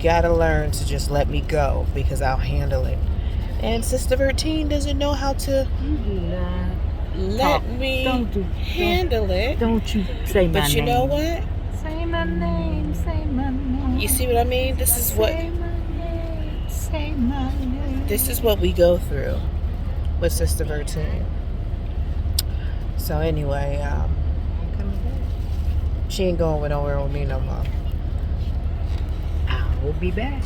gotta learn to just let me go because I'll handle it. And Sister 13 doesn't know how to let me handle it. Don't you say my name. But you know what? Say my name, say my name. You see what I mean? This is what say my name. This is what we go through with Sister 13. So anyway, she ain't going nowhere with me no more. I will be back.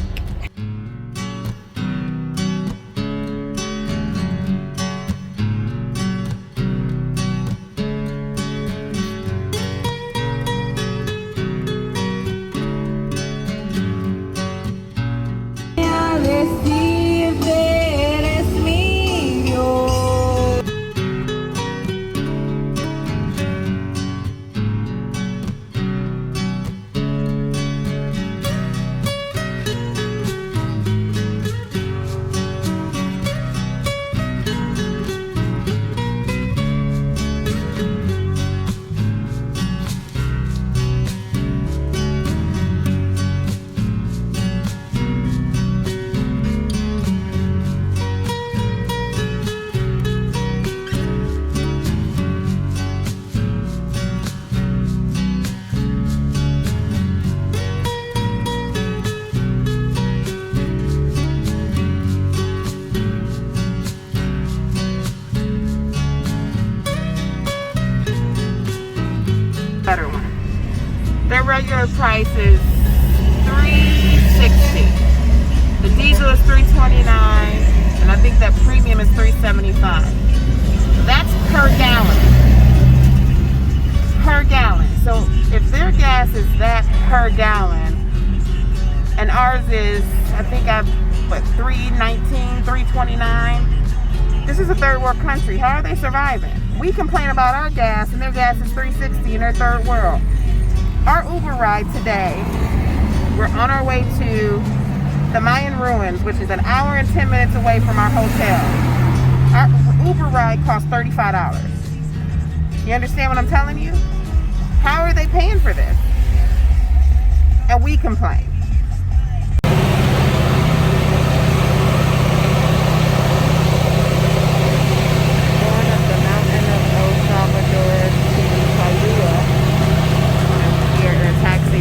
Better one. Their regular price is $3.60. The diesel is $3.29, and I think that premium is $3.75. That's per gallon. Per gallon. So if their gas is that per gallon, and ours is, I think $3.19, $3.29. This is a third world country. How are they surviving? We complain about our gas, and their gas is $3.60 in their third world. Our Uber ride today, we're on our way to the Mayan ruins, which is an hour and 10 minutes away from our hotel. Our Uber ride costs $35. You understand what I'm telling you? How are they paying for this? And we complain.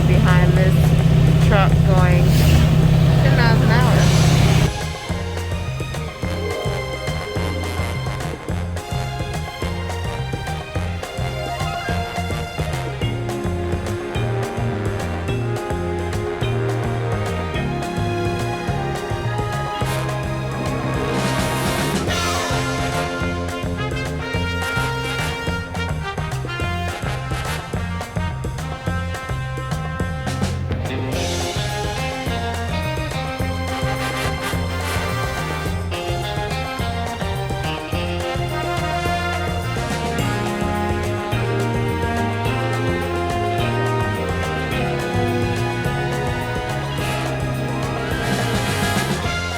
Behind this truck going 10 miles an hour.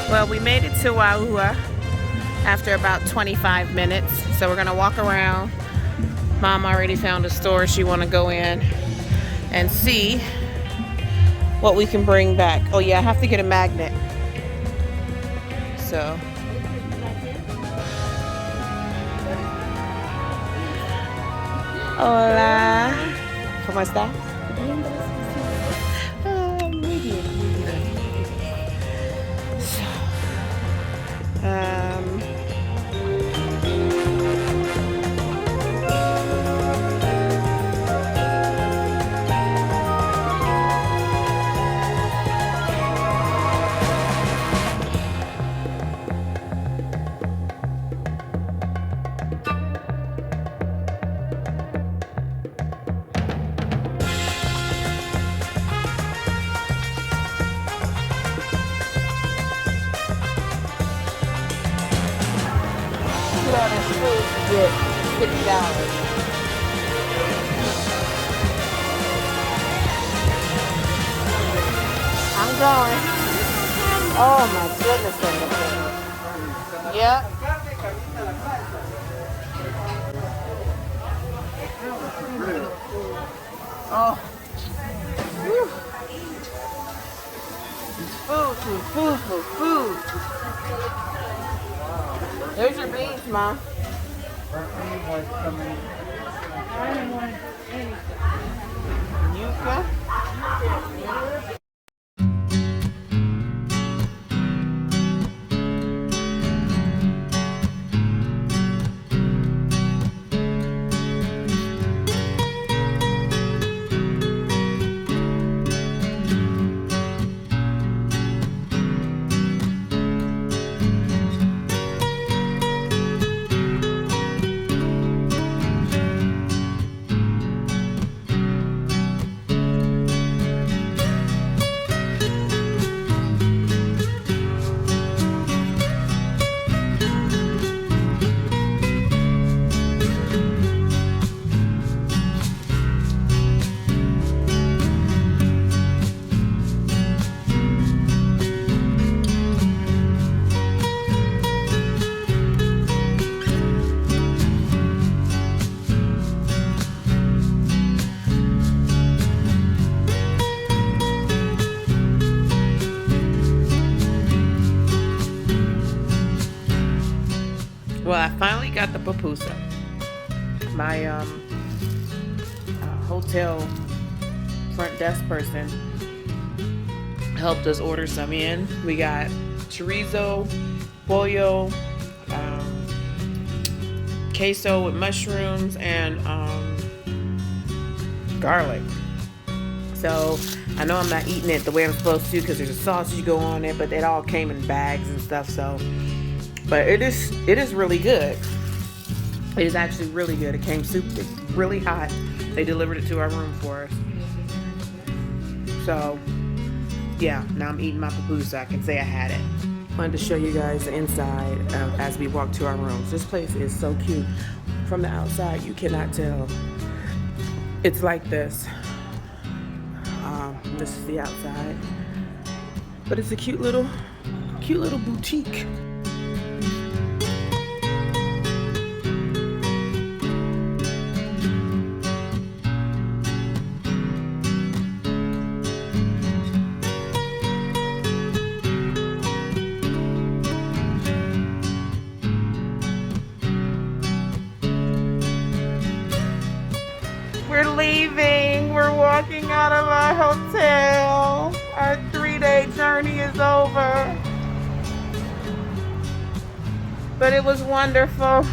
Well, we made it to Juayua after about 25 minutes. So we're gonna walk around. Mom already found a store she wanna go in and see what we can bring back. Oh yeah, I have to get a magnet. So. Hola. ¿Cómo estás? Muy bien. Get $6. I'm going. Oh my goodness. Yep. Oh. Whew. Food, food, food, food, food. There's your beans, Mom. Yuca. Well, I finally got the pupusa. My hotel front desk person helped us order some in. We got chorizo, pollo, queso with mushrooms, and garlic. So I know I'm not eating it the way I'm supposed to because there's a sausage go on it, but it all came in bags and stuff. So, but it is really good. It is actually really good. It came super really hot. They delivered it to our room for us. So yeah, now I'm eating my pupusa. I can say I had it. Wanted to show you guys the inside as we walk to our rooms. This place is so cute. From the outside, you cannot tell. It's like this. This is the outside, but it's a cute little boutique. We're leaving. We're walking out of our hotel. Our 3-day journey is over. But it was wonderful.